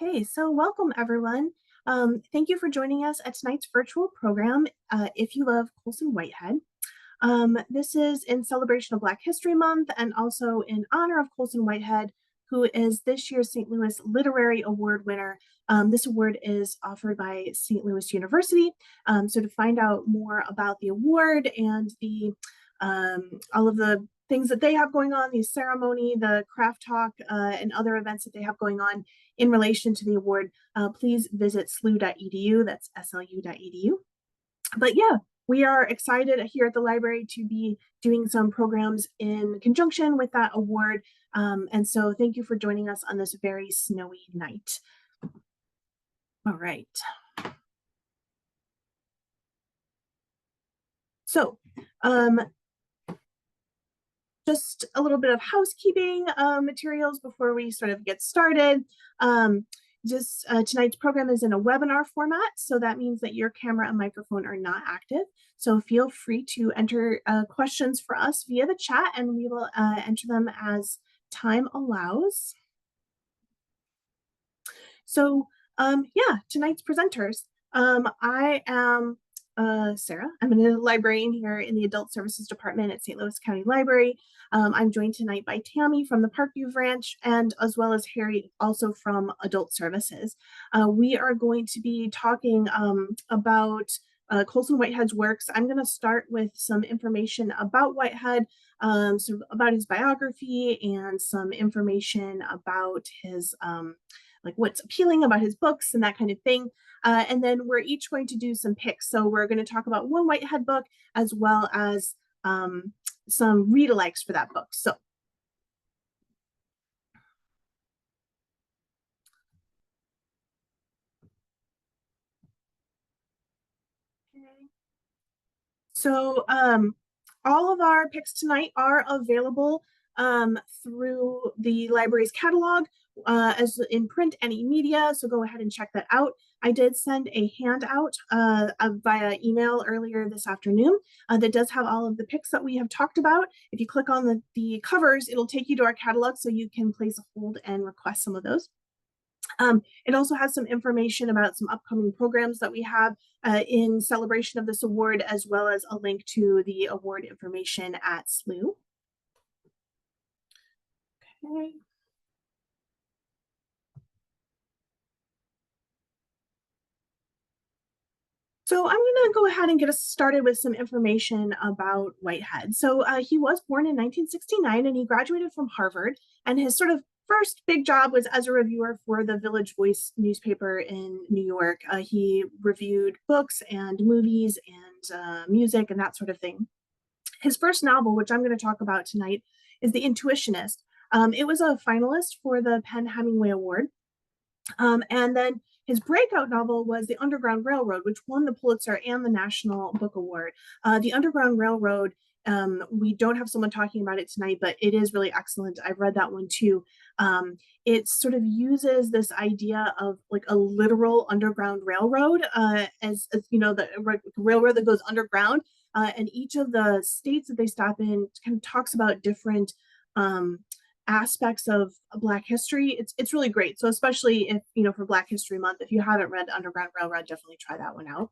Okay, so welcome everyone. Thank you for joining us at tonight's virtual program, If You Love Colson Whitehead. This is in celebration of Black History Month and also in honor of Colson Whitehead, who is this year's St. Louis Literary Award winner. This award is offered by St. Louis University. So to find out more about the award and all of the things that they have going on, the ceremony, the craft talk, and other events that they have going on in relation to the award, please visit slu.edu. That's slu.edu. But yeah, we are excited here at the library to be doing some programs in conjunction with that award. And so thank you for joining us on this very snowy night. All right. So just a little bit of housekeeping materials before we sort of get started. Tonight's program is in a webinar format, so that means that your camera and microphone are not active. So feel free to enter questions for us via the chat, and we will enter them as time allows. So yeah, tonight's presenters. I am Sarah. I'm a librarian here in the Adult Services Department at St. Louis County Library. I'm joined tonight by Tammy from the Parkview branch, and as well as Harry, also from Adult Services. We are going to be talking about Colson Whitehead's works. I'm going to start with some information about Whitehead, so about his biography and some information about his like what's appealing about his books and that kind of thing. And then we're each going to do some picks. So we're going to talk about one Whitehead book as well as some read-alikes for that book. So all of our picks tonight are available through the library's catalog as in print and e-media, so go ahead and check that out. I did send a handout via email earlier this afternoon that does have all of the picks that we have talked about. If you click on the covers, it'll take you to our catalog so you can place a hold and request some of those. It also has some information about some upcoming programs that we have in celebration of this award, as well as a link to the award information at SLU. Okay. So I'm going to go ahead and get us started with some information about Whitehead. So he was born in 1969 and he graduated from Harvard, and his sort of first big job was as a reviewer for the Village Voice newspaper in New York. He reviewed books and movies and music and that sort of thing. His first novel, which I'm going to talk about tonight, is The Intuitionist. It was a finalist for the Penn-Hemingway Award. And then his breakout novel was The Underground Railroad, which won the Pulitzer and the National Book Award. The Underground Railroad, we don't have someone talking about it tonight, but it is really excellent. I've read that one too. It sort of uses this idea of like a literal underground railroad as you know, the railroad that goes underground. And each of the states that they stop in kind of talks about different aspects of Black history. It's really great. So especially if, you know, for Black History Month, if you haven't read Underground Railroad, definitely try that one out.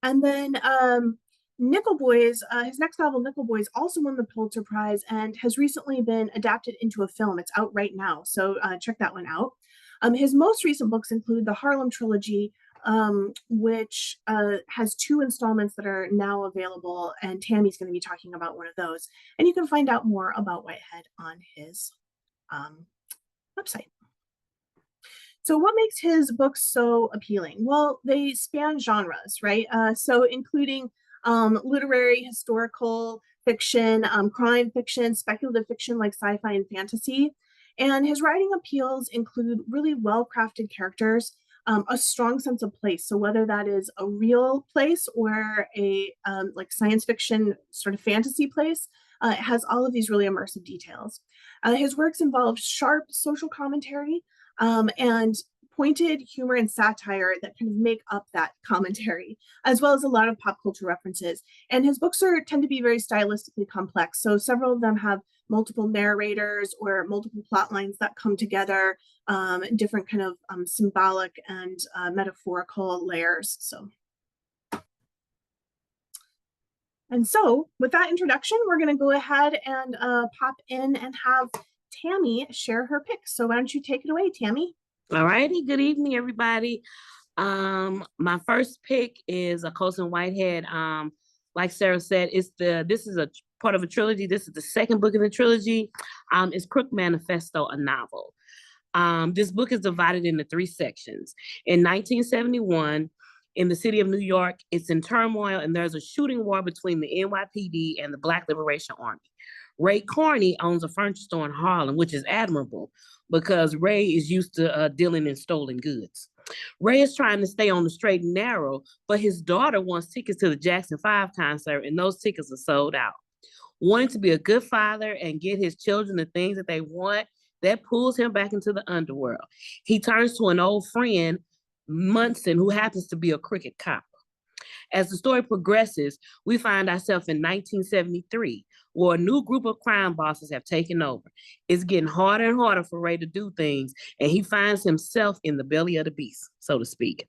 And then Nickel Boys, his next novel, Nickel Boys, also won the Pulitzer Prize and has recently been adapted into a film. It's out right now, so check that one out. His most recent books include the Harlem Trilogy, which has 2 installments that are now available, and Tammy's going to be talking about one of those. And you can find out more about Whitehead on his website. So what makes his books so appealing? Well, they span genres, right? So including literary, historical fiction, crime fiction, speculative fiction like sci-fi and fantasy. And his writing appeals include really well-crafted characters, a strong sense of place. So whether that is a real place or a like science fiction sort of fantasy place, it has all of these really immersive details. His works involve sharp social commentary and pointed humor and satire that kind of make up that commentary, as well as a lot of pop culture references. And his books tend to be very stylistically complex. So several of them have multiple narrators or multiple plot lines that come together, different kind of symbolic and metaphorical layers. And so with that introduction, we're going to go ahead and pop in and have Tammy share her pick. So why don't you take it away, Tammy? All righty. Good evening, everybody. My first pick is a Colson Whitehead. Like Sarah said, this is a part of a trilogy. This is the second book in the trilogy. It's Crook Manifesto, a novel. This book is divided into 3 sections. In 1971, in the city of New York, it's in turmoil, and there's a shooting war between the NYPD and the Black Liberation Army. Ray Carney owns a furniture store in Harlem, which is admirable because Ray is used to dealing in stolen goods. Ray is trying to stay on the straight and narrow, but his daughter wants tickets to the Jackson 5 concert, and those tickets are sold out. Wanting to be a good father and get his children the things that they want, that pulls him back into the underworld. He turns to an old friend, Munson, who happens to be a crooked cop. As the story progresses, we find ourselves in 1973, where a new group of crime bosses have taken over. It's getting harder and harder for Ray to do things, and he finds himself in the belly of the beast, so to speak.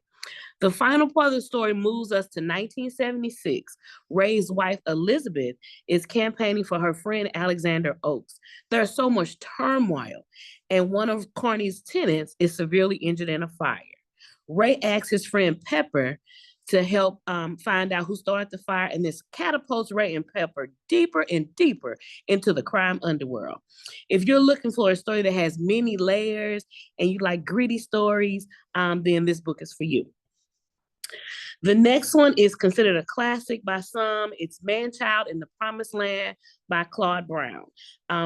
The final part of the story moves us to 1976. Ray's wife, Elizabeth, is campaigning for her friend Alexander Oakes. There's so much turmoil, and one of Carney's tenants is severely injured in a fire. Ray asks his friend Pepper to help find out who started the fire, and this catapults Ray and Pepper deeper and deeper into the crime underworld. If you're looking for a story that has many layers and you like gritty stories, then this book is for you. The next one is considered a classic by some. It's Man-Child in the Promised Land by Claude Brown.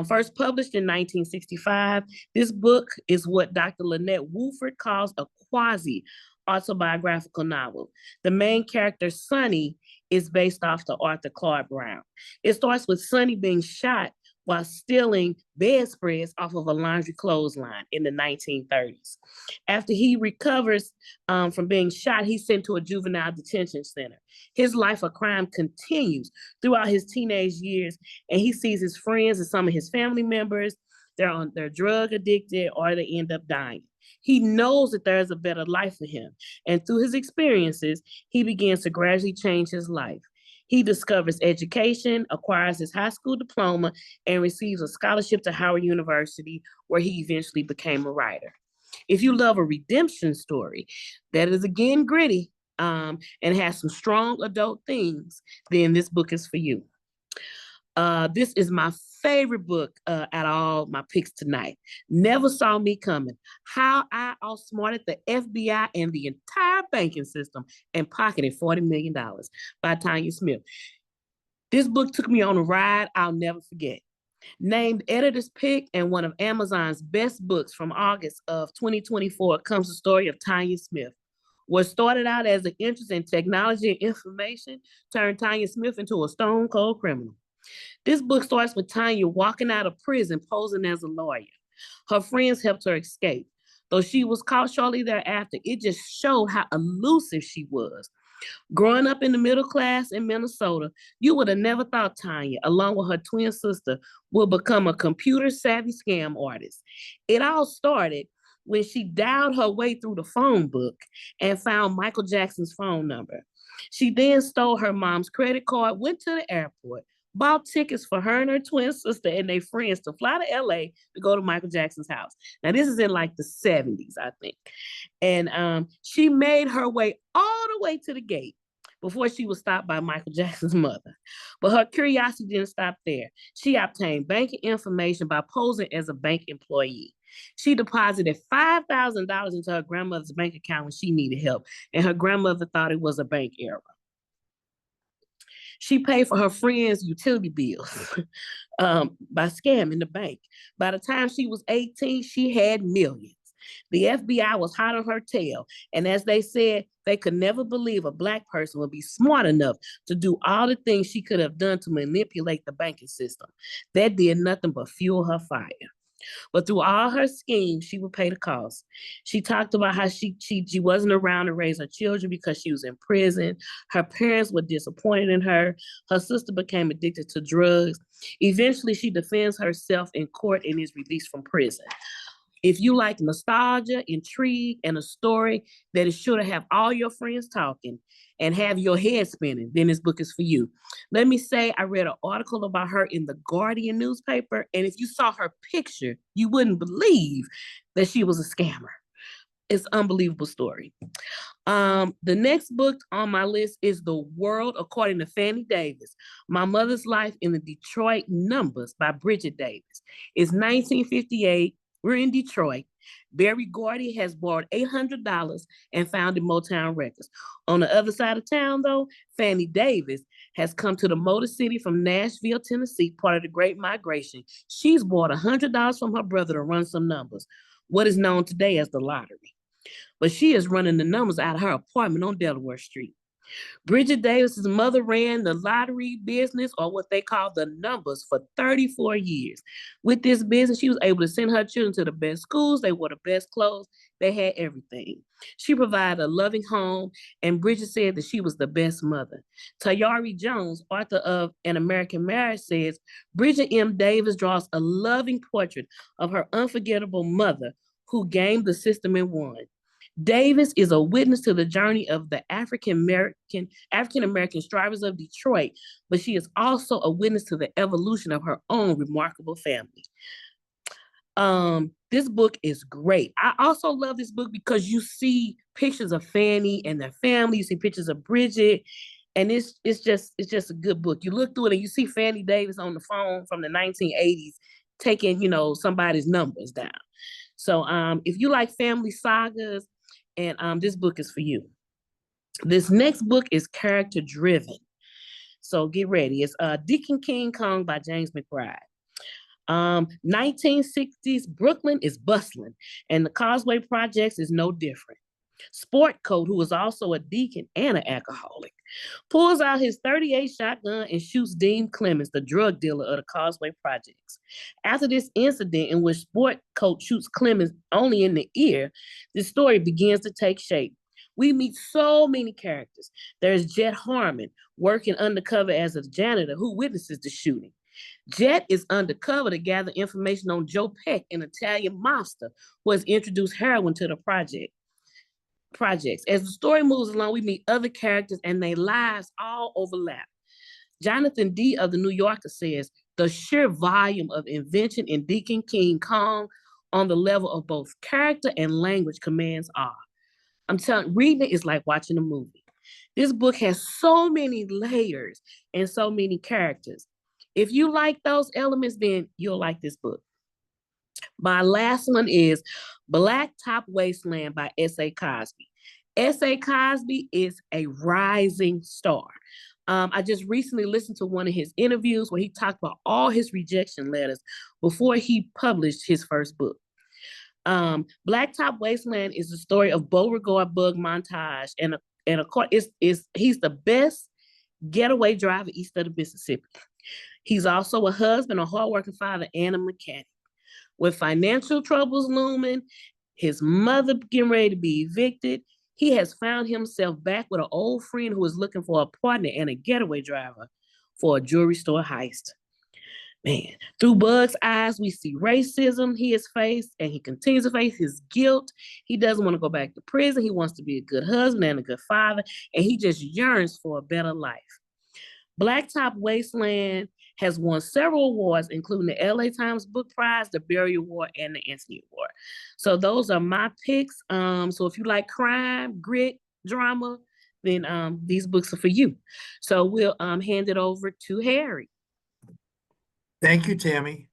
First published in 1965, this book is what Dr. Lynette Woolford calls a quasi-autobiographical novel. The main character, Sonny, is based off the author Claude Brown. It starts with Sonny being shot while stealing bedspreads off of a laundry clothesline in the 1930s. After he recovers from being shot, he's sent to a juvenile detention center. His life of crime continues throughout his teenage years, and he sees his friends and some of his family members, they're drug addicted or they end up dying. He knows that there is a better life for him, and through his experiences, he begins to gradually change his life. He discovers education, acquires his high school diploma, and receives a scholarship to Howard University, where he eventually became a writer. If you love a redemption story that is again gritty and has some strong adult themes, then this book is for you. This is my favorite book out of all my picks tonight. Never Saw Me Coming: How I Outsmarted the FBI and the entire banking system and pocketed $40 million by Tanya Smith. This book took me on a ride I'll never forget. Named Editor's Pick and one of Amazon's best books from August of 2024 comes the story of Tanya Smith. What started out as an interest in technology and information turned Tanya Smith into a stone cold criminal. This book starts with Tanya walking out of prison posing as a lawyer. Her friends helped her escape. Though she was caught shortly thereafter, it just showed how elusive she was. Growing up in the middle class in Minnesota, you would have never thought Tanya, along with her twin sister, would become a computer-savvy scam artist. It all started when she dialed her way through the phone book and found Michael Jackson's phone number. She then stole her mom's credit card, went to the airport, bought tickets for her and her twin sister and their friends to fly to LA to go to Michael Jackson's house. Now, this is in like the 70s, I think. And she made her way all the way to the gate before she was stopped by Michael Jackson's mother. But her curiosity didn't stop there. She obtained banking information by posing as a bank employee. She deposited $5,000 into her grandmother's bank account when she needed help, and her grandmother thought it was a bank error. She paid for her friends' utility bills by scamming the bank. By the time she was 18, she had millions. The FBI was hot on her tail, and as they said, they could never believe a Black person would be smart enough to do all the things she could have done to manipulate the banking system. That did nothing but fuel her fire. But through all her schemes, she would pay the cost. She talked about how she wasn't around to raise her children because she was in prison. Her parents were disappointed in her. Her sister became addicted to drugs. Eventually, she defends herself in court and is released from prison. If you like nostalgia, intrigue, and a story that is sure to have all your friends talking and have your head spinning, then this book is for you. Let me say, I read an article about her in the Guardian newspaper, and if you saw her picture, you wouldn't believe that she was a scammer. It's an unbelievable story. The next book on my list is The World According to Fannie Davis, My Mother's Life in the Detroit Numbers by Bridget Davis. It's 1958. We're in Detroit. Barry Gordy has borrowed $800 and founded Motown Records. On the other side of town, though, Fannie Davis has come to the Motor City from Nashville, Tennessee, part of the Great Migration. She's bought $100 from her brother to run some numbers, what is known today as the lottery. But she is running the numbers out of her apartment on Delaware Street. Bridget Davis's mother ran the lottery business, or what they call the numbers, for 34 years. With this business, she was able to send her children to the best schools. They wore the best clothes. They had everything. She provided a loving home, and Bridget said that she was the best mother. Tayari Jones, author of An American Marriage, says Bridget M. Davis draws a loving portrait of her unforgettable mother who gamed the system and won. Davis is a witness to the journey of the African American strivers of Detroit, but she is also a witness to the evolution of her own remarkable family. This book is great. I also love this book because you see pictures of Fannie and their family. You see pictures of Bridget, and it's just a good book. You look through it and you see Fannie Davis on the phone from the 1980s taking somebody's numbers down. So if you like family sagas, and this book is for you. This next book is character driven. So get ready. It's Deacon King Kong by James McBride. 1960s Brooklyn is bustling, and the Causeway Projects is no different. Sport Coat, who is also a deacon and an alcoholic, pulls out his 38 shotgun and shoots Dean Clemens, the drug dealer of the Causeway Projects. After this incident, in which Sport Coat shoots Clemens only in the ear, the story begins to take shape. We meet so many characters. There's Jet Harmon, working undercover as a janitor, who witnesses the shooting. Jet is undercover to gather information on Joe Peck, an Italian mobster who has introduced heroin to the projects. As the story moves along, we meet other characters and their lives all overlap. Jonathan D. of the New Yorker says, the sheer volume of invention in Deacon King Kong on the level of both character and language commands awe. I'm telling, reading it is like watching a movie. This book has so many layers and so many characters. If you like those elements, then you'll like this book. My last one is Blacktop Wasteland by S.A. Cosby. S.A. Cosby is a rising star. I just recently listened to one of his interviews where he talked about all his rejection letters before he published his first book. Blacktop Wasteland is the story of Beauregard Bug Montage, and he's the best getaway driver east of the Mississippi. He's also a husband, a hardworking father, and a mechanic. With financial troubles looming, his mother getting ready to be evicted, he has found himself back with an old friend who is looking for a partner and a getaway driver for a jewelry store heist. Man, through Bug's eyes, we see racism he has faced, and he continues to face his guilt. He doesn't want to go back to prison. He wants to be a good husband and a good father, and he just yearns for a better life. Blacktop Wasteland has won several awards, including the LA Times Book Prize, the Berry Award, and the Anthony Award. So those are my picks. So if you like crime, grit, drama, then these books are for you. So we'll hand it over to Harry. Thank you, Tammy.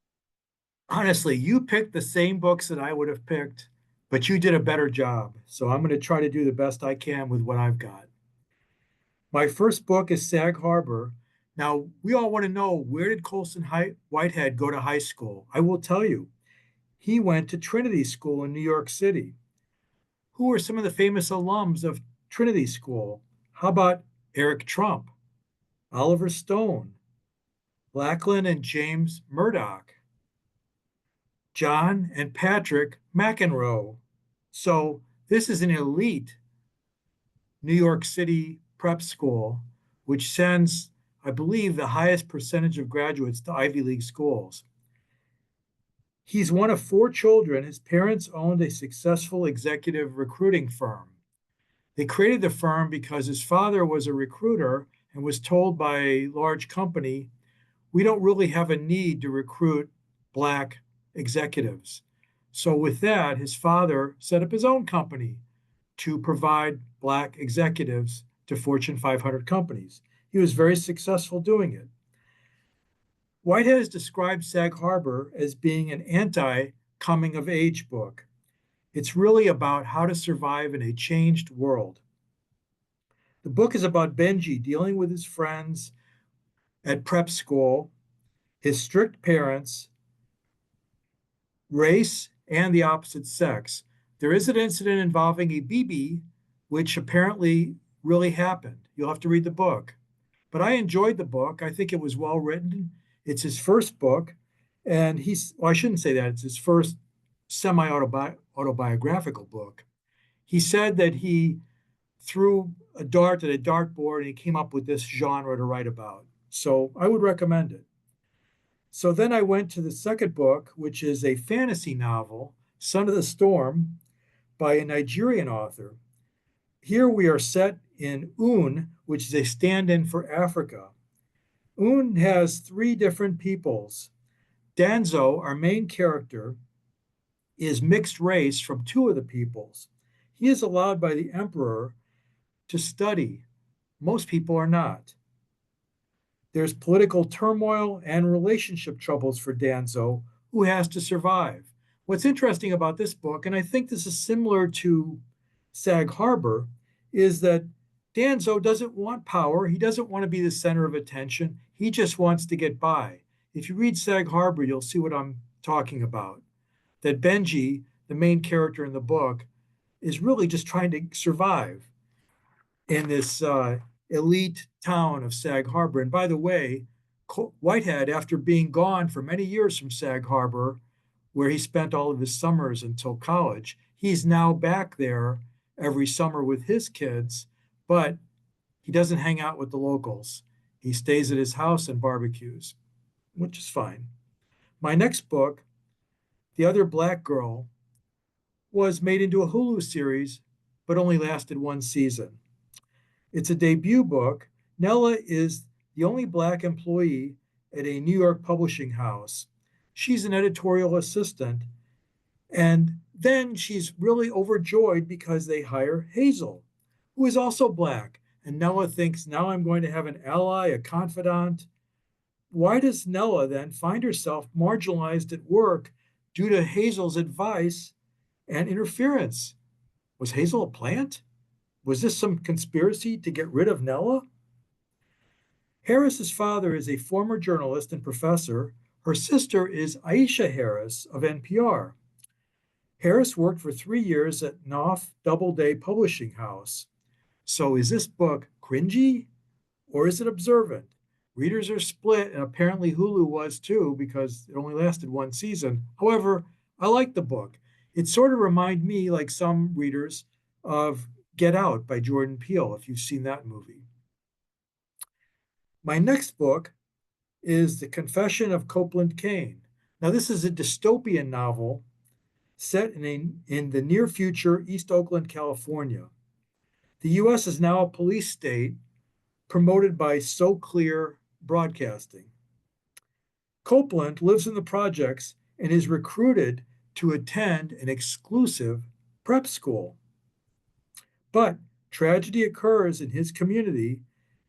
Honestly, you picked the same books that I would have picked, but you did a better job. So I'm going to try to do the best I can with what I've got. My first book is Sag Harbor. Now, we all want to know, where did Colson Whitehead go to high school? I will tell you. He went to Trinity School in New York City. Who are some of the famous alums of Trinity School? How about Eric Trump, Oliver Stone, Lackland and James Murdoch, John and Patrick McEnroe. So this is an elite New York City prep school, which sends, I believe, the highest percentage of graduates to Ivy League schools. He's one of four children. His parents owned a successful executive recruiting firm. They created the firm because his father was a recruiter and was told by a large company, we don't really have a need to recruit Black executives. So, with that, his father set up his own company to provide Black executives to Fortune 500 companies. He was very successful doing it. Whitehead has described Sag Harbor as being an anti coming of age book. It's really about how to survive in a changed world. The book is about Benji dealing with his friends at prep school, his strict parents, race, and the opposite sex. There is an incident involving a BB, which apparently really happened. You'll have to read the book. But I enjoyed the book. I think it was well written. It's his first book. And well, I shouldn't say that. It's his first semi autobiographical book. He said that he threw a dart at a dartboard and he came up with this genre to write about. So I would recommend it. So then I went to the second book, which is a fantasy novel, Son of the Storm, by a Nigerian author. Here we are set in Un, which is a stand in for Africa. Un has three different peoples. Danzo, our main character, is mixed race from two of the peoples. He is allowed by the emperor to study. Most people are not. There's political turmoil and relationship troubles for Danzo, who has to survive. What's interesting about this book, and I think this is similar to Sag Harbor, is that Danzo doesn't want power. He doesn't want to be the center of attention. He just wants to get by. If you read Sag Harbor, you'll see what I'm talking about. That Benji, the main character in the book, is really just trying to survive in this elite town of Sag Harbor. And by the way, Whitehead, after being gone for many years from Sag Harbor, where he spent all of his summers until college, he's now back there every summer with his kids, but he doesn't hang out with the locals. He stays at his house and barbecues, which is fine. My next book, The Other Black Girl, was made into a Hulu series, but only lasted one season. It's a debut book. Nella is the only Black employee at a New York publishing house. She's an editorial assistant. And then she's really overjoyed because they hire Hazel, who is also Black. And Nella thinks, now I'm going to have an ally, a confidant. Why does Nella then find herself marginalized at work due to Hazel's advice and interference? Was Hazel a plant? Was this some conspiracy to get rid of Nella? Harris's father is a former journalist and professor. Her sister is Aisha Harris of NPR. Harris worked for 3 years at Knopf Doubleday Publishing House. So is this book cringy or is it observant? Readers are split, and apparently Hulu was too because it only lasted one season. However, I like the book. It sort of reminded me, like some readers, of Get Out by Jordan Peele, if you've seen that movie. My next book is The Confession of Copeland Kane. Now, this is a dystopian novel set in the near future East Oakland, California. The U.S. is now a police state promoted by So Clear Broadcasting. Copeland lives in the projects and is recruited to attend an exclusive prep school. But tragedy occurs in his community,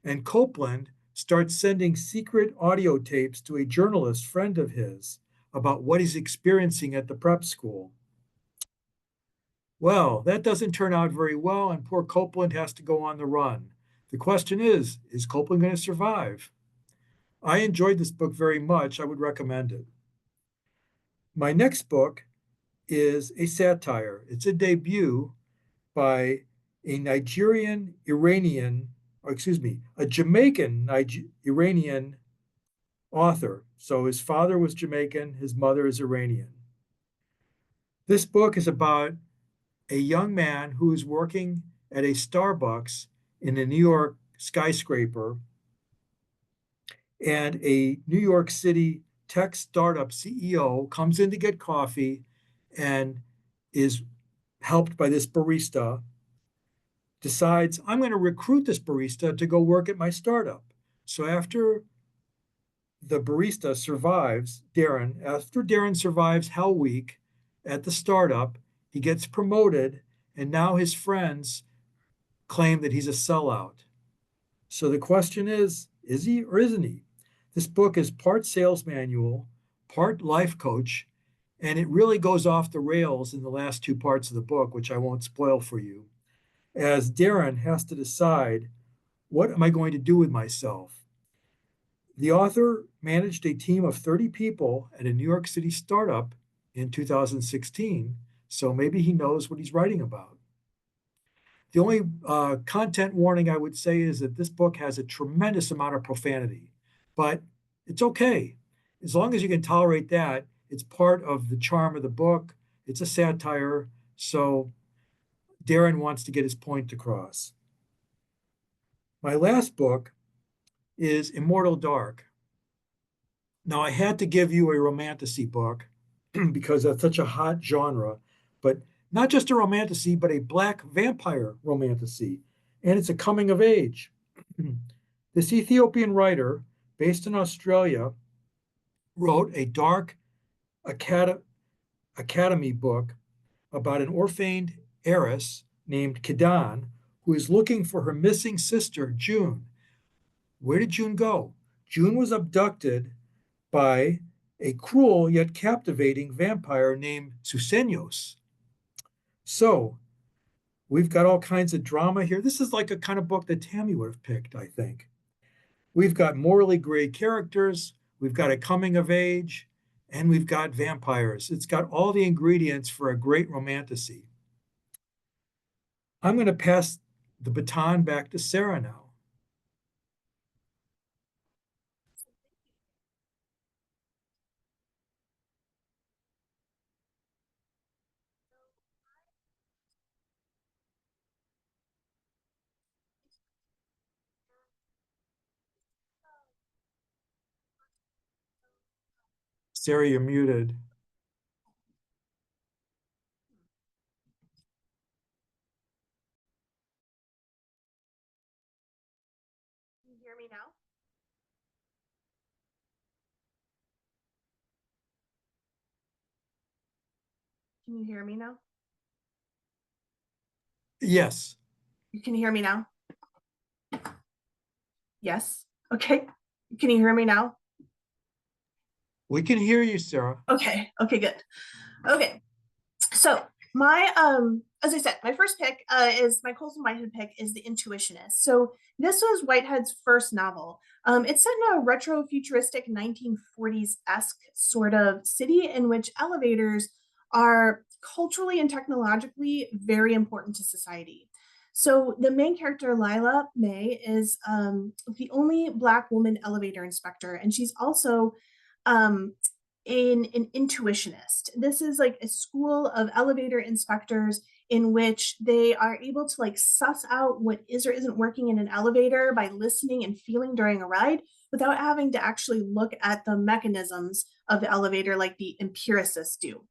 and Copeland starts sending secret audio tapes to a journalist friend of his about what he's experiencing at the prep school. Well, that doesn't turn out very well, and poor Copeland has to go on the run. The question is Copeland going to survive? I enjoyed this book very much. I would recommend it. My next book is a satire. It's a debut by a Jamaican Iranian author. So his father was Jamaican, his mother is Iranian. This book is about a young man who is working at a Starbucks in a New York skyscraper, and a New York City tech startup CEO comes in to get coffee and is helped by this barista, decides, I'm going to recruit this barista to go work at my startup. So after the barista survives, after Darren survives Hell Week at the startup, he gets promoted, and now his friends claim that he's a sellout. So the question is he or isn't he? This book is part sales manual, part life coach, and it really goes off the rails in the last two parts of the book, which I won't spoil for you, as Darren has to decide, what am I going to do with myself? The author managed a team of 30 people at a New York City startup in 2016, so maybe he knows what he's writing about. The only content warning I would say is that this book has a tremendous amount of profanity, but it's okay. As long as you can tolerate that, it's part of the charm of the book. It's a satire, so Darren wants to get his point across. My last book is Immortal Dark. Now, I had to give you a romantasy book because that's such a hot genre, but not just a romantasy, but a black vampire romantasy. And it's a coming of age. This Ethiopian writer, based in Australia, wrote a dark academy book about an orphaned heiress named Kidan who is looking for her missing sister, June. Where did June go? June was abducted by a cruel yet captivating vampire named Susenyos. So we've got all kinds of drama here. This is like a kind of book that Tammy would have picked, I think. We've got morally gray characters, we've got a coming of age, and we've got vampires. It's got all the ingredients for a great romantasy. I'm going to pass the baton back to Sarah now. Sarah, you're muted. Can you hear me now? Can you hear me now? Yes. You can hear me now? Yes. Okay. Can you hear me now? We can hear you, Sarah. Okay. Okay, good. Okay. So my as I said, my first pick is my Colson Whitehead pick is The Intuitionist. So this was Whitehead's first novel. It's set in a retro-futuristic 1940s-esque sort of city in which elevators are culturally and technologically very important to society. So the main character, Lila May, is the only Black woman elevator inspector, and she's also um, an intuitionist. This is like a school of elevator inspectors in which they are able to like suss out what is or isn't working in an elevator by listening and feeling during a ride without having to actually look at the mechanisms of the elevator like the empiricists do.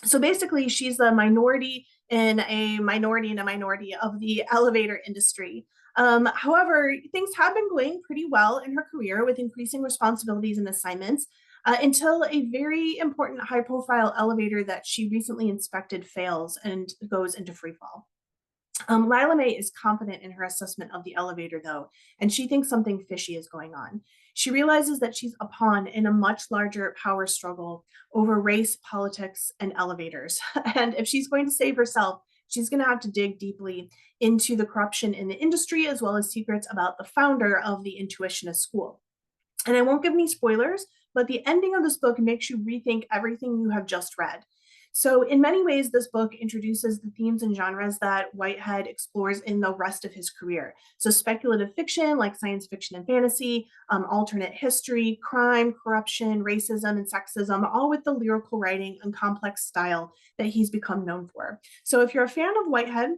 So basically, she's the minority in a minority in a minority of the elevator industry. However, things have been going pretty well in her career with increasing responsibilities and assignments until a very important high profile elevator that she recently inspected fails and goes into free fall. Lila May is confident in her assessment of the elevator, though, and she thinks something fishy is going on. She realizes that she's a pawn in a much larger power struggle over race, politics, and elevators. And if she's going to save herself, she's going to have to dig deeply into the corruption in the industry, as well as secrets about the founder of the Intuitionist School. And I won't give any spoilers, but the ending of this book makes you rethink everything you have just read. So in many ways, this book introduces the themes and genres that Whitehead explores in the rest of his career. So speculative fiction, like science fiction and fantasy, alternate history, crime, corruption, racism, and sexism, all with the lyrical writing and complex style that he's become known for. So if you're a fan of Whitehead,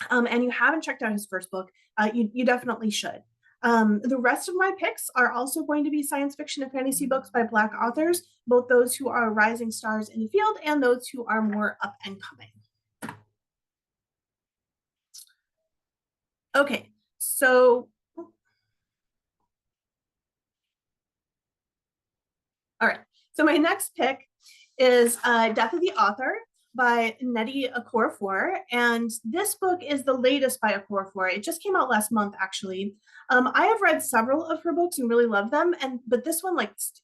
and you haven't checked out his first book, you definitely should. The rest of my picks are also going to be science fiction and fantasy books by Black authors, both those who are rising stars in the field and those who are more up and coming. Okay, so, all right. So my next pick is Death of the Author by Nnedi Okorafor. And this book is the latest by Okorafor. It just came out last month, actually. I have read several of her books and really love them, but this one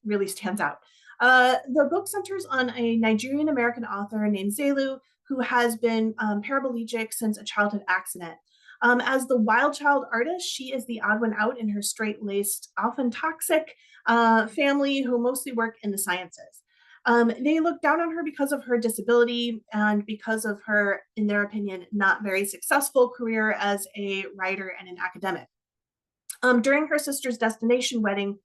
really stands out. The book centers on a Nigerian American author named Zelu, who has been paraplegic since a childhood accident. As the wild child artist, she is the odd one out in her straight-laced, often toxic family who mostly work in the sciences. They look down on her because of her disability and because of her, in their opinion, not very successful career as a writer and an academic. During her sister's destination wedding,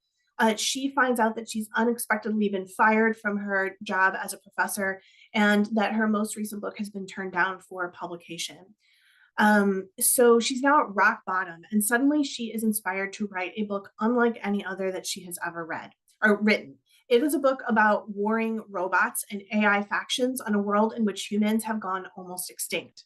she finds out that she's unexpectedly been fired from her job as a professor and that her most recent book has been turned down for publication. So she's now at rock bottom, and suddenly she is inspired to write a book unlike any other that she has ever read or written. It is a book about warring robots and AI factions on a world in which humans have gone almost extinct.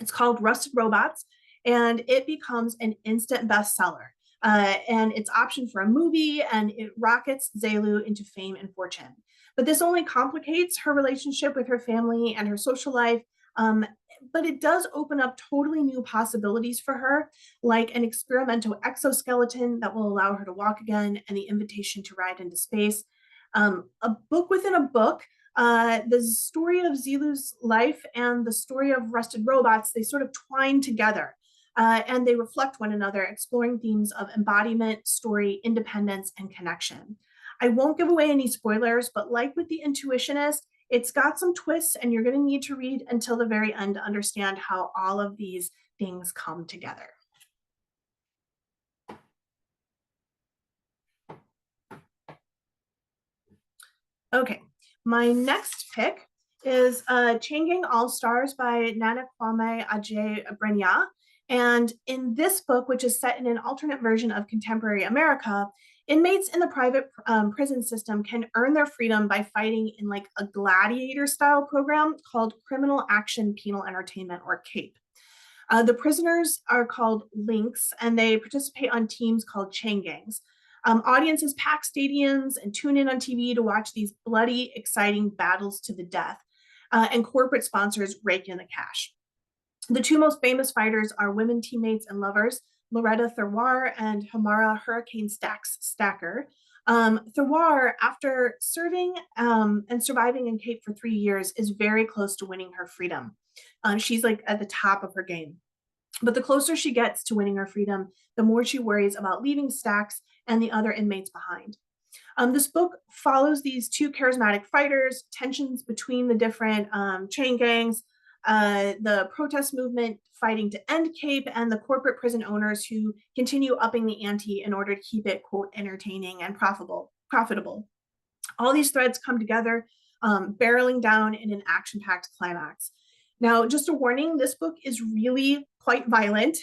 It's called Rusted Robots, and it becomes an instant bestseller. And it's optioned for a movie, and it rockets Zelu into fame and fortune. But this only complicates her relationship with her family and her social life. But it does open up totally new possibilities for her, like an experimental exoskeleton that will allow her to walk again and the invitation to ride into space. A book within a book, the story of Zelu's life and the story of Rusted Robots, they sort of twine together. And they reflect one another, exploring themes of embodiment, story, independence, and connection. I won't give away any spoilers, but like with The Intuitionist, it's got some twists, and you're going to need to read until the very end to understand how all of these things come together. Okay, my next pick is Changing All Stars by Nana Kwame Adjei-Brenyah. And in this book, which is set in an alternate version of contemporary America, inmates in the private prison system can earn their freedom by fighting in like a gladiator style program called Criminal Action Penal Entertainment, or CAPE. The prisoners are called links, and they participate on teams called chain gangs. Audiences pack stadiums and tune in on TV to watch these bloody, exciting battles to the death, and corporate sponsors rake in the cash. The two most famous fighters are women teammates and lovers, Loretta Thurwar and Hamara Hurricane Stacker. Thurwar, after serving and surviving in Cape for 3 years, is very close to winning her freedom. She's like at the top of her game. But the closer she gets to winning her freedom, the more she worries about leaving Stacks and the other inmates behind. This book follows these two charismatic fighters, tensions between the different chain gangs, the protest movement fighting to end Cape, and the corporate prison owners who continue upping the ante in order to keep it, quote, entertaining and profitable. All these threads come together, barreling down in an action-packed climax. Now, just a warning, this book is really quite violent.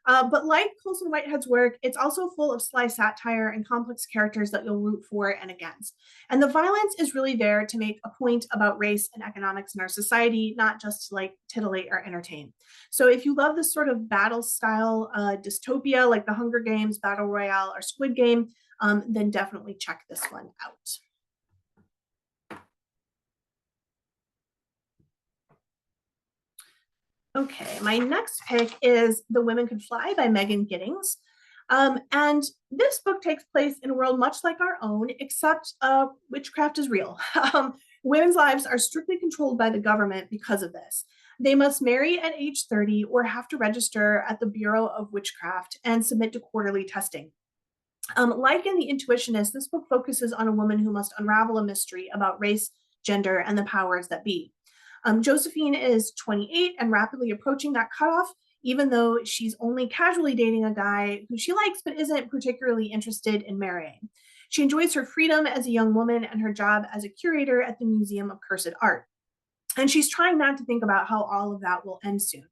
But like Colson Whitehead's work, it's also full of sly satire and complex characters that you'll root for and against. And the violence is really there to make a point about race and economics in our society, not just to like titillate or entertain. So if you love this sort of battle style dystopia like the Hunger Games, Battle Royale, or Squid Game, then definitely check this one out. Okay, my next pick is The Women Could Fly by Megan Giddings. And this book takes place in a world much like our own, except witchcraft is real. Women's lives are strictly controlled by the government because of this. They must marry at age 30 or have to register at the Bureau of Witchcraft and submit to quarterly testing. Like in The Intuitionist, this book focuses on a woman who must unravel a mystery about race, gender, and the powers that be. Josephine is 28 and rapidly approaching that cutoff, even though she's only casually dating a guy who she likes but isn't particularly interested in marrying. She enjoys her freedom as a young woman and her job as a curator at the Museum of Cursed Art. And she's trying not to think about how all of that will end soon.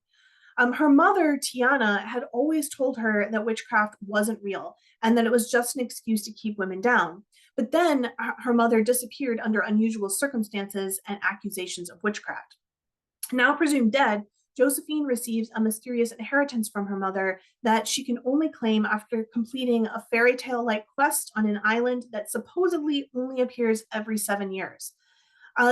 Her mother, Tiana, had always told her that witchcraft wasn't real and that it was just an excuse to keep women down. But then her mother disappeared under unusual circumstances and accusations of witchcraft. Now presumed dead, Josephine receives a mysterious inheritance from her mother that she can only claim after completing a fairy tale like quest on an island that supposedly only appears every 7 years.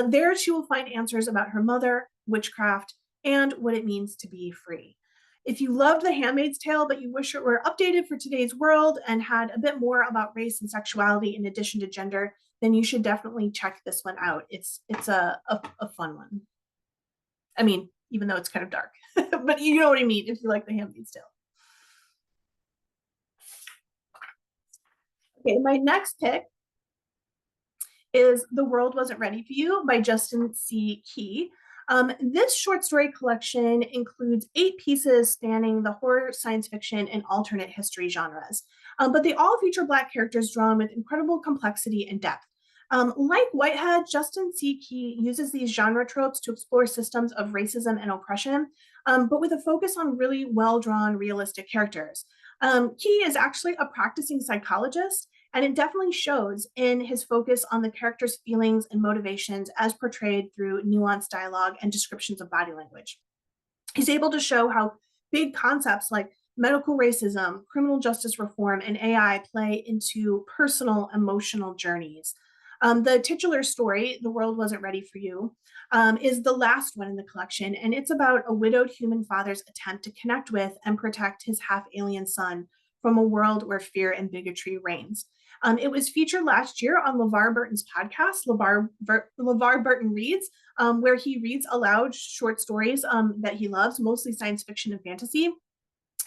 There, she will find answers about her mother, witchcraft, and what it means to be free. If you loved The Handmaid's Tale, but you wish it were updated for today's world and had a bit more about race and sexuality in addition to gender, then you should definitely check this one out. It's a fun one. I mean, even though it's kind of dark, but you know what I mean if you like The Handmaid's Tale. Okay, my next pick is The World Wasn't Ready for You by Justin C. Key. This short story collection includes 8 pieces spanning the horror, science fiction, and alternate history genres, but they all feature Black characters drawn with incredible complexity and depth. Like Whitehead, Justin C. Key uses these genre tropes to explore systems of racism and oppression, but with a focus on really well-drawn, realistic characters. Key is actually a practicing psychologist, and it definitely shows in his focus on the character's feelings and motivations as portrayed through nuanced dialogue and descriptions of body language. He's able to show how big concepts like medical racism, criminal justice reform, and AI play into personal emotional journeys. The titular story, The World Wasn't Ready for You, is the last one in the collection, and it's about a widowed human father's attempt to connect with and protect his half-alien son from a world where fear and bigotry reigns. It was featured last year on LeVar Burton's podcast, LeVar Burton Reads, where he reads aloud short stories that he loves, mostly science fiction and fantasy.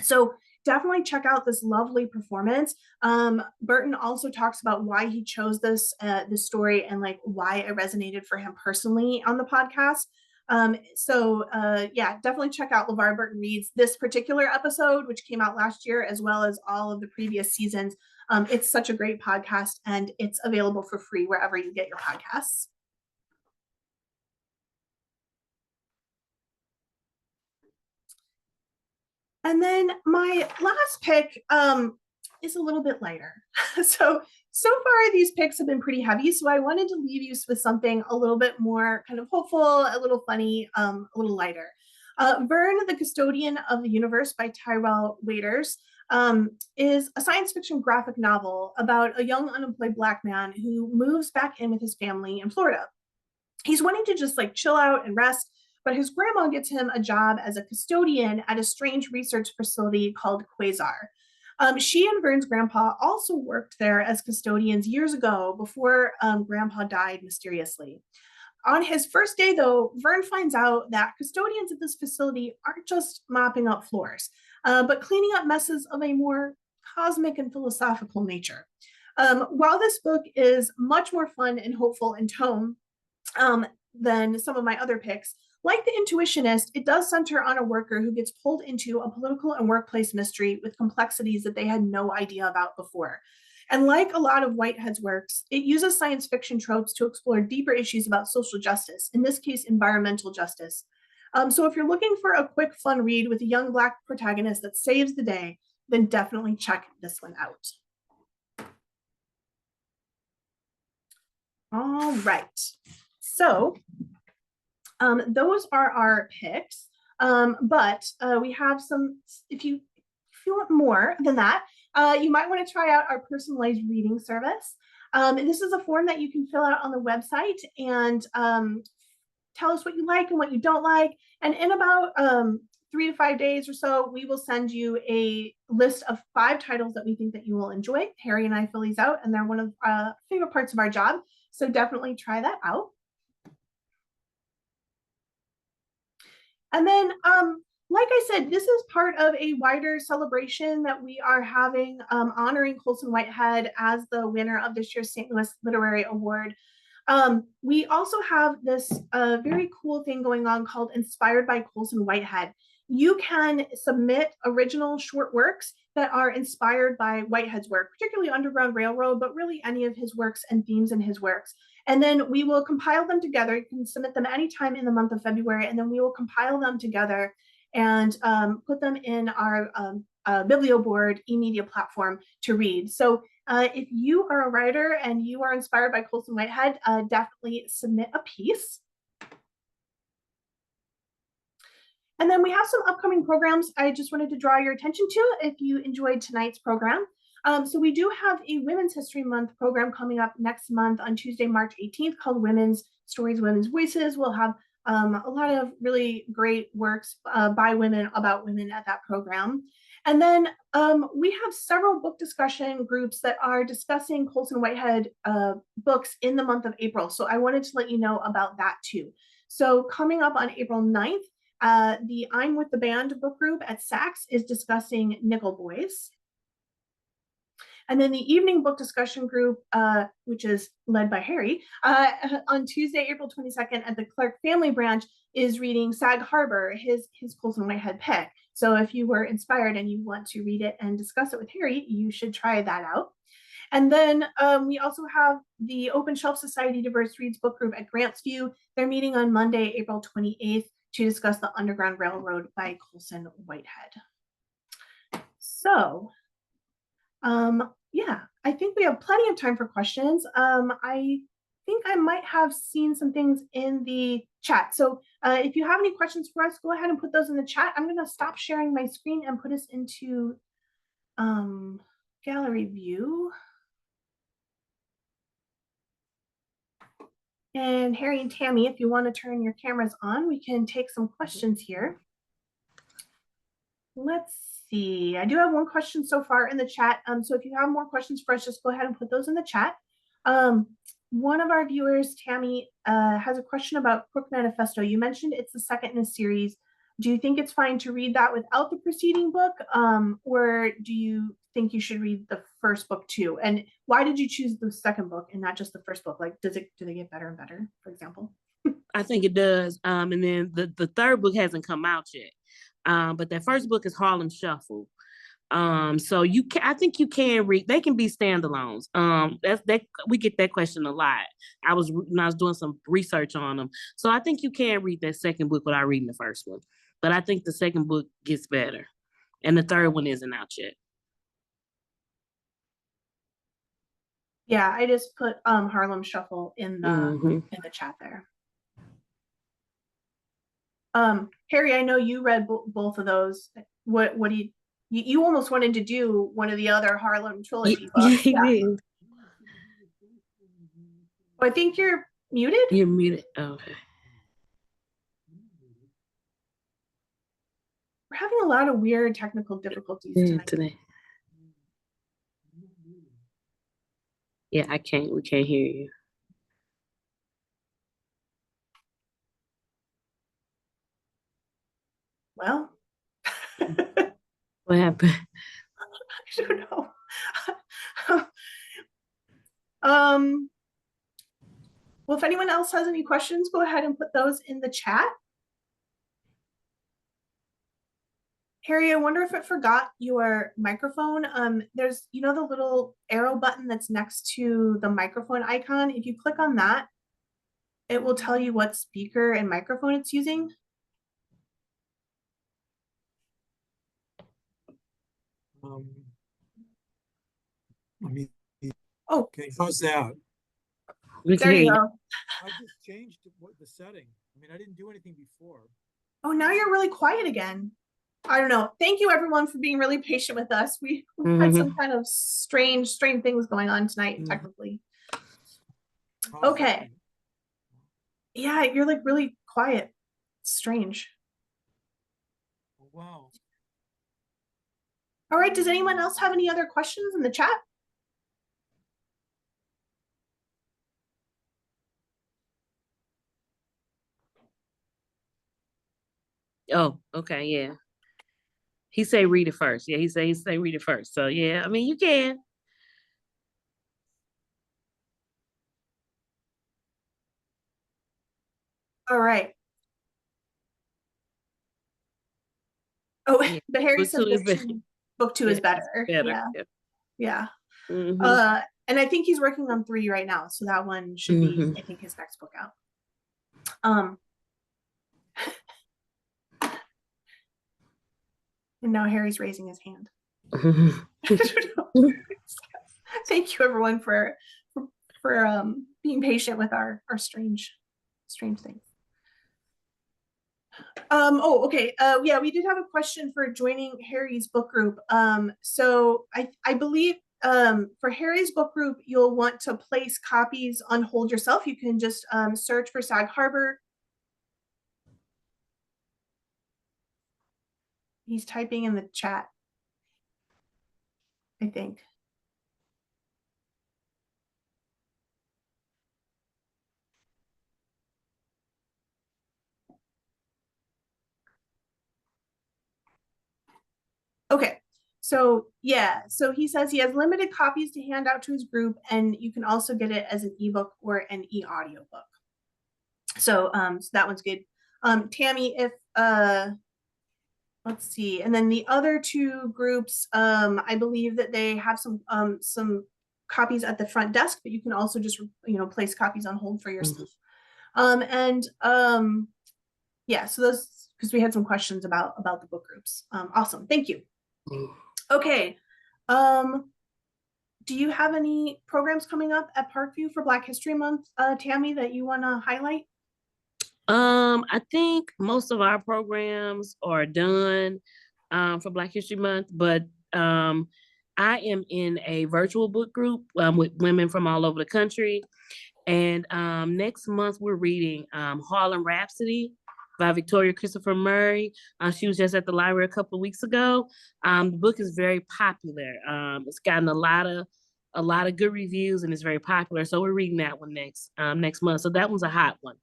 So definitely check out this lovely performance. Burton also talks about why he chose this story and like why it resonated for him personally on the podcast. Yeah, definitely check out LeVar Burton Reads this particular episode, which came out last year, as well as all of the previous seasons. It's such a great podcast, and it's available for free wherever you get your podcasts. And then my last pick is a little bit lighter. So far, these picks have been pretty heavy, so I wanted to leave you with something a little bit more kind of hopeful, a little funny, a little lighter. Vern, the Custodian of the Universe by Tyrell Waiters is a science fiction graphic novel about a young unemployed Black man who moves back in with his family in Florida. He's wanting to just like chill out and rest, but his grandma gets him a job as a custodian at a strange research facility called Quasar. She and Vern's grandpa also worked there as custodians years ago before grandpa died mysteriously. On his first day, though, Vern finds out that custodians at this facility aren't just mopping up floors, but cleaning up messes of a more cosmic and philosophical nature. While this book is much more fun and hopeful in tone than some of my other picks, like The Intuitionist, it does center on a worker who gets pulled into a political and workplace mystery with complexities that they had no idea about before. And like a lot of Whitehead's works, it uses science fiction tropes to explore deeper issues about social justice, in this case, environmental justice. So if you're looking for a quick, fun read with a young Black protagonist that saves the day, then definitely check this one out. All right. So those are our picks, but we have some, if you want more than that, you might want to try out our personalized reading service. This is a form that you can fill out on the website and tell us what you like and what you don't like. And in about 3 to 5 days or so, we will send you a list of 5 titles that we think that you will enjoy. Harry and I fill these out, and they're one of favorite parts of our job. So definitely try that out. And then, like I said, this is part of a wider celebration that we are having honoring Colson Whitehead as the winner of this year's St. Louis Literary Award. We also have this very cool thing going on called Inspired by Colson Whitehead. You can submit original short works that are inspired by Whitehead's work, particularly Underground Railroad, but really any of his works and themes in his works. And then we will compile them together. You can submit them anytime in the month of February, and then we will compile them together and put them in our BiblioBoard e-media platform to read. So if you are a writer and you are inspired by Colson Whitehead, definitely submit a piece. And then we have some upcoming programs I just wanted to draw your attention to if you enjoyed tonight's program. So we do have a Women's History Month program coming up next month on Tuesday, March 18th called Women's Stories, Women's Voices. We'll have a lot of really great works by women about women at that program. And then we have several book discussion groups that are discussing Colson Whitehead books in the month of April. So I wanted to let you know about that too. So coming up on April 9th, the I'm with the Band book group at Saks is discussing Nickel Boys. And then the evening book discussion group, which is led by Harry, on Tuesday, April 22nd at the Clark Family Branch is reading Sag Harbor, his Colson Whitehead pick. So if you were inspired and you want to read it and discuss it with Harry, you should try that out. And then we also have the Open Shelf Society Diverse Reads book group at Grants View. They're meeting on Monday, April 28th to discuss the Underground Railroad by Colson Whitehead. So, yeah, I think we have plenty of time for questions. I think I might have seen some things in the chat. So if you have any questions for us, go ahead and put those in the chat. I'm gonna stop sharing my screen and put us into gallery view. And Harry and Tammy, if you want to turn your cameras on, we can take some questions here. Let's see. I do have one question so far in the chat. So if you have more questions for us, just go ahead and put those in the chat. One of our viewers, Tammy, has a question about Crook Manifesto. You mentioned it's the second in a series. Do you think it's fine to read that without the preceding book? Or do you think you should read the first book too? And why did you choose the second book and not just the first book? Like, do they get better and better, for example? I think it does. And then the third book hasn't come out yet. But that first book is Harlem Shuffle. So I think you can read, they can be standalones. We get that question a lot. When I was doing some research on them. So I think you can read that second book without reading the first one. But I think the second book gets better. And the third one isn't out yet. Yeah, I just put Harlem Shuffle in the chat there. Harry, I know you read both of those. What do you almost wanted to do one of the other Harlem trilogy books? Yeah. Oh, I think you're muted. You're muted. Oh, okay. We're having a lot of weird technical difficulties today. Yeah, we can't hear you. Well, what happened? I don't know. Well, if anyone else has any questions, go ahead and put those in the chat. Harry, I wonder if it forgot your microphone. There's, the little arrow button that's next to the microphone icon. If you click on that, it will tell you what speaker and microphone it's using. Okay, how's that? There you go. I just changed the setting. I mean, I didn't do anything before. Oh, now you're really quiet again. I don't know. Thank you, everyone, for being really patient with us. We've had some kind of strange things going on tonight, technically. Okay. Yeah, you're like really quiet. It's strange. Oh, wow. All right. Does anyone else have any other questions in the chat? Oh, okay, yeah. He say read it first. Yeah, he say read it first. So yeah, I mean you can. All right. Oh, Yeah. but Harry Book says two is better. book two is Yeah, better. better. Yeah. Yeah. Yeah. Mm-hmm. And I think he's working on 3 right now, so that one should be, Mm-hmm. I think, his next book out. Um, and now Harry's raising his hand. Thank you, everyone, for being patient with our strange things. Oh, okay. Yeah, we did have a question for joining Harry's book group. So I believe for Harry's book group, you'll want to place copies on hold yourself. You can just search for Sag Harbor. He's typing in the chat, I think. Okay. So yeah, so he says he has limited copies to hand out to his group, and you can also get it as an ebook or an e-audio book. So so that one's good. Tammy, if let's see, and then the other 2 groups, I believe that they have some copies at the front desk, but you can also just place copies on hold for yourself. Yeah, so those, because we had some questions about the book groups. Awesome, thank you. Okay. Do you have any programs coming up at Parkview for Black History Month, Tammy, that you want to highlight? I think most of our programs are done for Black History Month, but I am in a virtual book group with women from all over the country. And next month we're reading Harlem Rhapsody by Victoria Christopher Murray. She was just at the library a couple of weeks ago. The book is very popular. It's gotten a lot of good reviews and it's very popular. So we're reading that one next month. So that one's a hot one.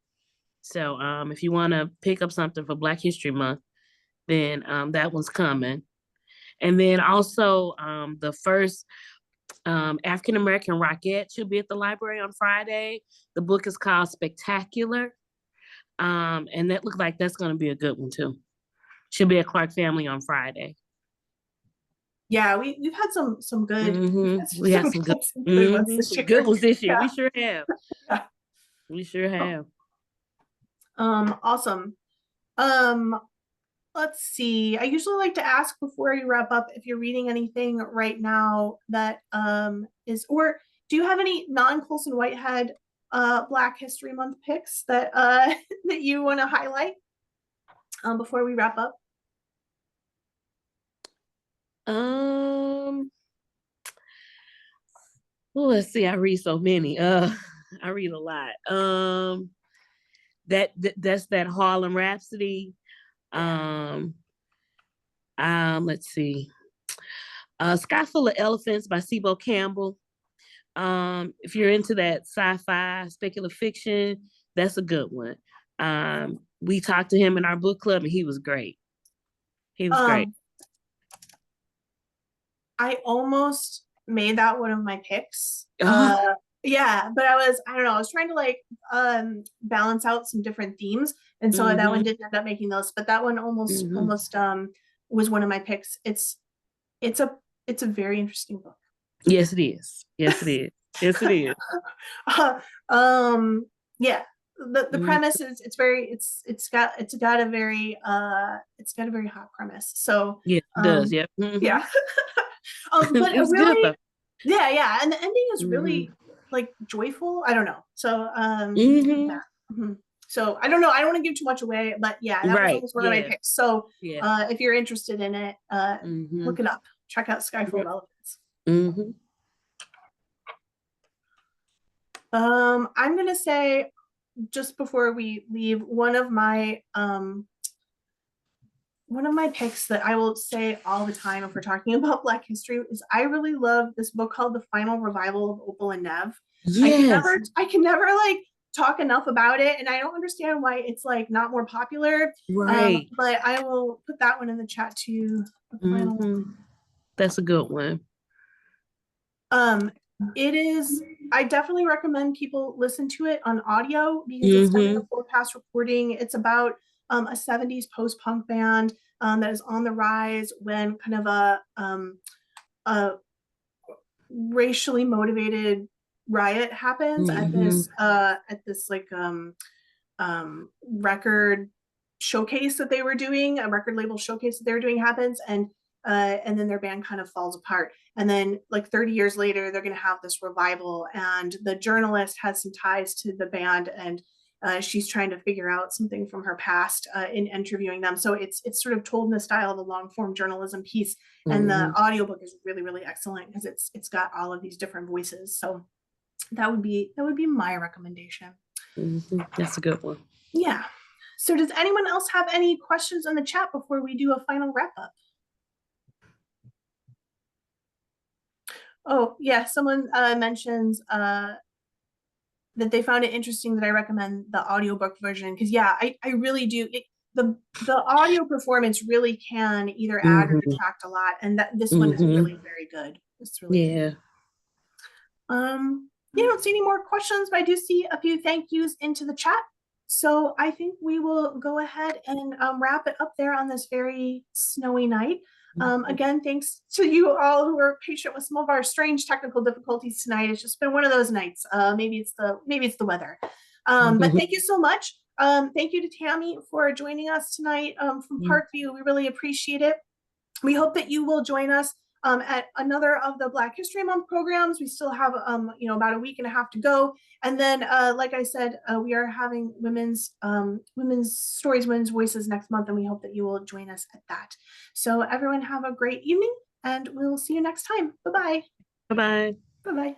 So if you want to pick up something for Black History Month, then that one's coming. And then also the first African American Rockette should be at the library on Friday. The book is called Spectacular. And that looks like that's going to be a good one too. Should be at Clark Family on Friday. Yeah, we've had some good. Mm-hmm. We have some good ones this year. Good ones this year. Yeah. We sure have. Yeah. We sure have. Awesome. Let's see. I usually like to ask before you wrap up if you're reading anything right now that is, or do you have any non-Colson Whitehead Black History Month picks that that you want to highlight before we wrap up? Well, let's see. I read so many. I read a lot. That's that Harlem Rhapsody. Let's see. Sky Full of Elephants by Sibo Campbell. If you're into that sci-fi speculative fiction, that's a good one. We talked to him in our book club and he was great. He was great. I almost made that one of my picks. Uh-huh. Yeah, but I don't know, I was trying to like balance out some different themes, and so that one didn't end up making those, but that one almost was one of my picks. It's a very interesting book. Yes, it is. Yes, it is. Yes, it is. Yeah. The premise is it's got a very hot premise. So yeah, it does. Yep. Yeah. But it's really, good though. yeah, and the ending is really like joyful. I don't know. So yeah. So I don't know. I don't want to give too much away, but yeah, that was almost one of my picks. So if you're interested in it, look it up. Check out Skyfall Relevance. I'm gonna say, just before we leave, one of my picks that I will say all the time if we're talking about Black history is I really love this book called The Final Revival of Opal and Nev. Yes. I can never like talk enough about it, and I don't understand why it's like not more popular. Right. But I will put that one in the chat too. That's a good one. It is I definitely recommend people listen to it on audio because it's done in a 4-pass recording. It's about a 70s post-punk band that is on the rise when kind of a racially motivated riot happens at this like record showcase that they were doing, a record label showcase that they were doing happens, and then their band kind of falls apart. And then like 30 years later, they're going to have this revival, and the journalist has some ties to the band, and she's trying to figure out something from her past in interviewing them. So it's sort of told in the style of a long form journalism piece. And the audiobook is really, really excellent because it's got all of these different voices. So that would be my recommendation. That's a good one. Yeah. So does anyone else have any questions in the chat before we do a final wrap up? Oh, yeah, someone mentions that they found it interesting that I recommend the audiobook version because yeah, I really do. The audio performance really can either add or detract a lot, and that this one is really very good. It's really good. You don't see any more questions, but I do see a few thank yous into the chat. So I think we will go ahead and wrap it up there on this very snowy night. Again, thanks to you all who were patient with some of our strange technical difficulties tonight. It's just been one of those nights. Maybe it's the weather. But thank you so much. Thank you to Tammy for joining us tonight from Parkview. We really appreciate it. We hope that you will join us at another of the Black History Month programs. We still have about a week and a half to go, and then like I said, we are having women's stories, women's voices next month, and we hope that you will join us at that. So everyone have a great evening, and we'll see you next time. Bye-bye. Bye-bye. Bye-bye.